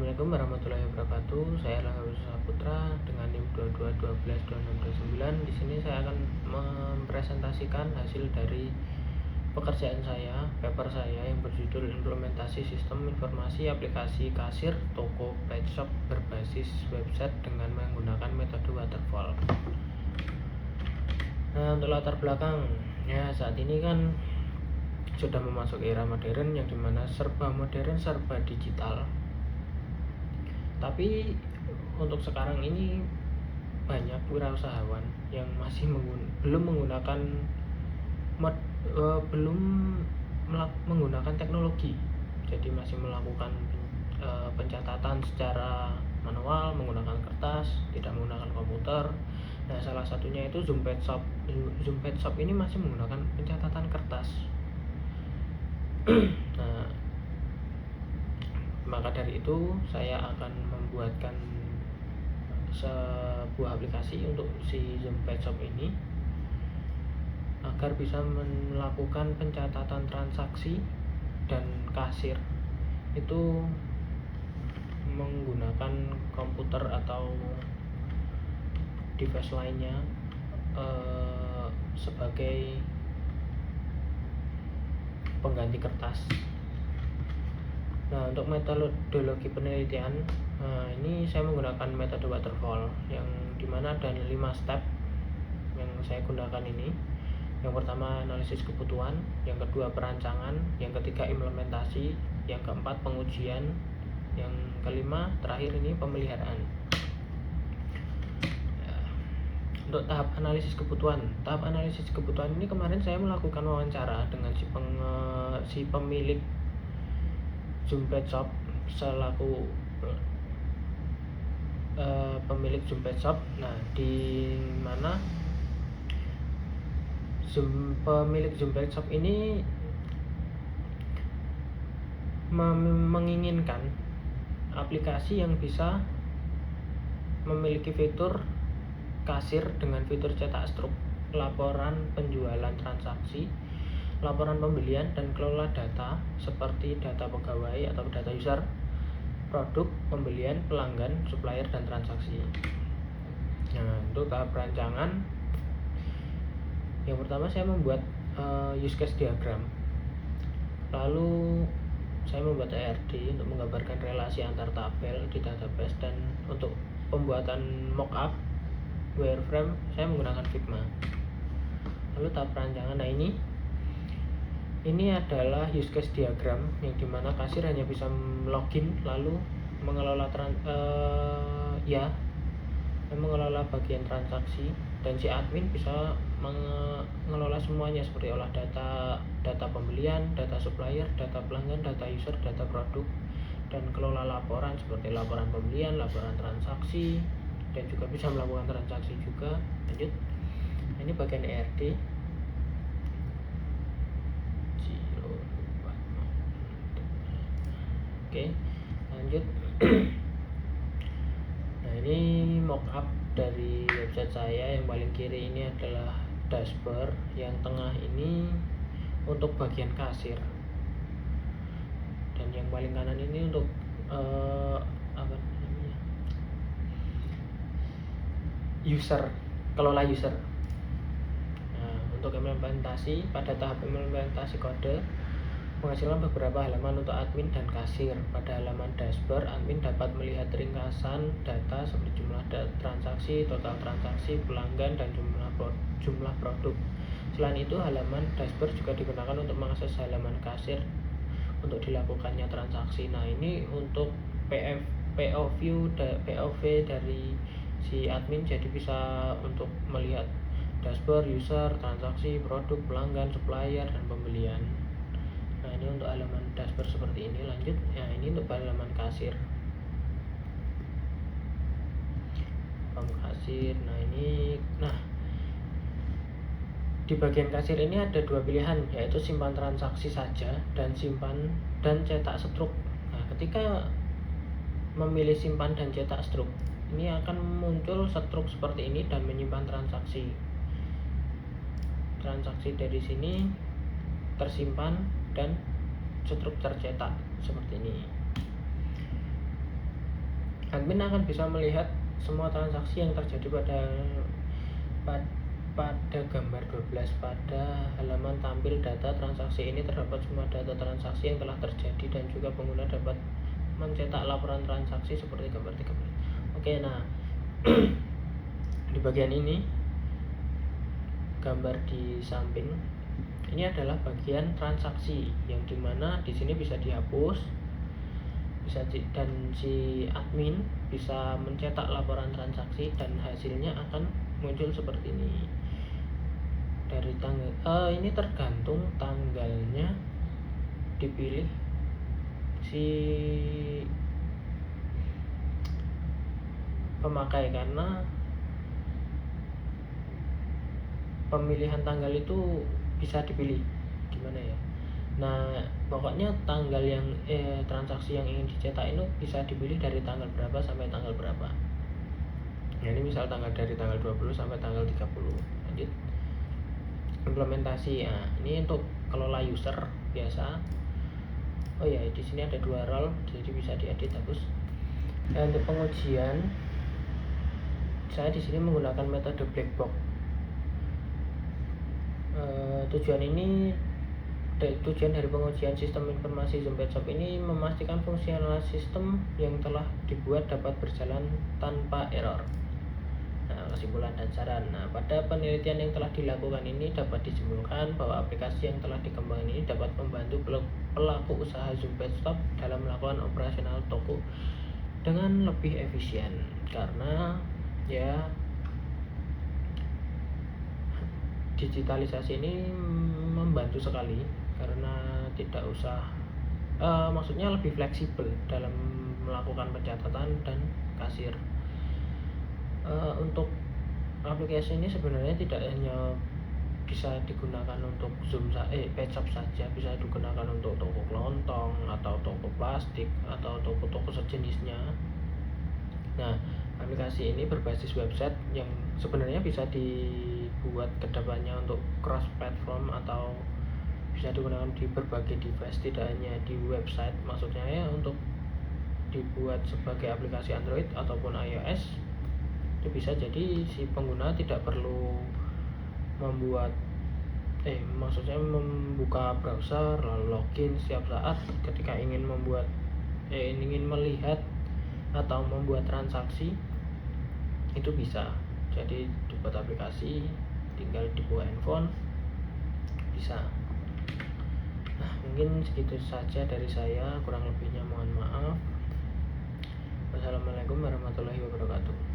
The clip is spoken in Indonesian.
Assalamualaikum warahmatullahi wabarakatuh. Saya Langga Saputra dengan NIM 22122629. Di sini saya akan mempresentasikan hasil dari pekerjaan saya, paper saya yang berjudul Implementasi Sistem Informasi Aplikasi Kasir Toko Pet Shop berbasis website dengan menggunakan metode waterfall. Nah, untuk latar belakang, ya saat ini kan sudah memasuki era modern yang dimana serba modern, serba digital. Tapi untuk sekarang ini banyak wirausahawan yang masih belum menggunakan menggunakan teknologi. Jadi masih melakukan pencatatan secara manual menggunakan kertas, tidak menggunakan komputer. Nah, salah satunya itu Zoom Pet Shop. Zoom Pet Shop ini masih menggunakan pencatatan kertas. Nah, maka dari itu saya akan membuatkan sebuah aplikasi untuk si Zoom Pet Shop ini agar bisa melakukan pencatatan transaksi dan kasir itu menggunakan komputer atau device lainnya sebagai pengganti kertas. Nah, untuk metodologi penelitian, ini saya menggunakan metode waterfall yang dimana ada 5 step yang saya gunakan ini. Yang pertama analisis kebutuhan, yang kedua perancangan, yang ketiga implementasi, yang keempat pengujian, yang kelima terakhir ini pemeliharaan. Untuk tahap analisis kebutuhan ini kemarin saya melakukan wawancara dengan si pemilik Zoom Pet Shop selaku pemilik Zoom Pet Shop. Nah, di mana pemilik Zoom Pet Shop ini menginginkan aplikasi yang bisa memiliki fitur kasir dengan fitur cetak struk, laporan penjualan transaksi, laporan pembelian, dan kelola data seperti data pegawai atau data user, produk, pembelian, pelanggan, supplier, dan transaksi. Nah, untuk tahap perancangan, yang pertama saya membuat use case diagram, lalu saya membuat ERD untuk menggambarkan relasi antar tabel di database, dan untuk pembuatan mockup wireframe saya menggunakan Figma. Lalu tahap perancangan, nah ini adalah use case diagram yang dimana kasir hanya bisa login lalu mengelola mengelola bagian transaksi, dan si admin bisa mengelola semuanya seperti olah data pembelian, data supplier, data pelanggan, data user, data produk, dan kelola laporan seperti laporan pembelian, laporan transaksi, dan juga bisa melakukan transaksi juga. Lanjut, ini bagian ERD. Oke, lanjut. Nah, ini mockup dari website saya. Yang paling kiri ini adalah dashboard, yang tengah ini untuk bagian kasir, dan yang paling kanan ini untuk kelola user. Nah, untuk implementasi, pada tahap implementasi kode menghasilkan beberapa halaman untuk admin dan kasir. Pada halaman dashboard, admin dapat melihat ringkasan data seperti jumlah transaksi, total transaksi, pelanggan, dan jumlah produk. Selain itu, halaman dashboard juga digunakan untuk mengakses halaman kasir untuk dilakukannya transaksi. Nah, ini untuk POV dari si admin, jadi bisa untuk melihat dashboard, user, transaksi, produk, pelanggan, supplier, dan pembelian. Nah, ini untuk halaman dashboard seperti ini. Lanjut, ya ini untuk halaman kasir. Nah, di bagian kasir ini ada dua pilihan, yaitu simpan transaksi saja dan cetak struk. Nah, ketika memilih simpan dan cetak struk, ini akan muncul struk seperti ini dan menyimpan transaksi dari sini tersimpan dan struk tercetak seperti ini. Admin akan bisa melihat semua transaksi yang terjadi pada gambar 12. Pada halaman tampil data transaksi ini terdapat semua data transaksi yang telah terjadi dan juga pengguna dapat mencetak laporan transaksi seperti gambar 13. Oke, nah di bagian ini gambar di samping ini adalah bagian transaksi yang dimana di sini bisa dihapus, dan si admin bisa mencetak laporan transaksi dan hasilnya akan muncul seperti ini. Dari tanggal ini tergantung tanggalnya dipilih si pemakai, karena pemilihan tanggal itu bisa dipilih gimana ya. Nah, pokoknya tanggal yang transaksi yang ingin dicetak itu bisa dipilih dari tanggal berapa sampai tanggal berapa. Nah, ini misal dari tanggal 20 sampai tanggal 30. Lanjut. Implementasi. Nah, ini untuk kelola user biasa. Oh ya, di sini ada 2 role, jadi bisa diedit hapus. Dan untuk pengujian, saya di sini menggunakan metode black box. Tujuan dari pengujian sistem informasi Zoom Shop ini memastikan fungsional sistem yang telah dibuat dapat berjalan tanpa error. Nah, kesimpulan dan saran. Nah, pada penelitian yang telah dilakukan ini dapat disimpulkan bahwa aplikasi yang telah dikembangkan ini dapat membantu pelaku usaha Zoom Shop dalam melakukan operasional toko dengan lebih efisien, karena ya digitalisasi ini membantu sekali karena tidak usah maksudnya lebih fleksibel dalam melakukan pencatatan dan kasir. Untuk aplikasi ini sebenarnya tidak hanya bisa digunakan untuk Zoom Pet Shop saja, bisa digunakan untuk toko kelontong atau toko plastik atau toko-toko sejenisnya. Nah, aplikasi ini berbasis website yang sebenarnya bisa dibuat kedepannya untuk cross platform atau bisa digunakan di berbagai device, tidak hanya di website. Maksudnya ya untuk dibuat sebagai aplikasi Android ataupun iOS itu bisa, jadi si pengguna tidak perlu membuka browser lalu login setiap saat ketika ingin melihat atau membuat transaksi. Itu bisa, jadi dibuat aplikasi tinggal dibuat handphone bisa. Nah, mungkin segitu saja dari saya, kurang lebihnya mohon maaf. Wassalamualaikum warahmatullahi wabarakatuh.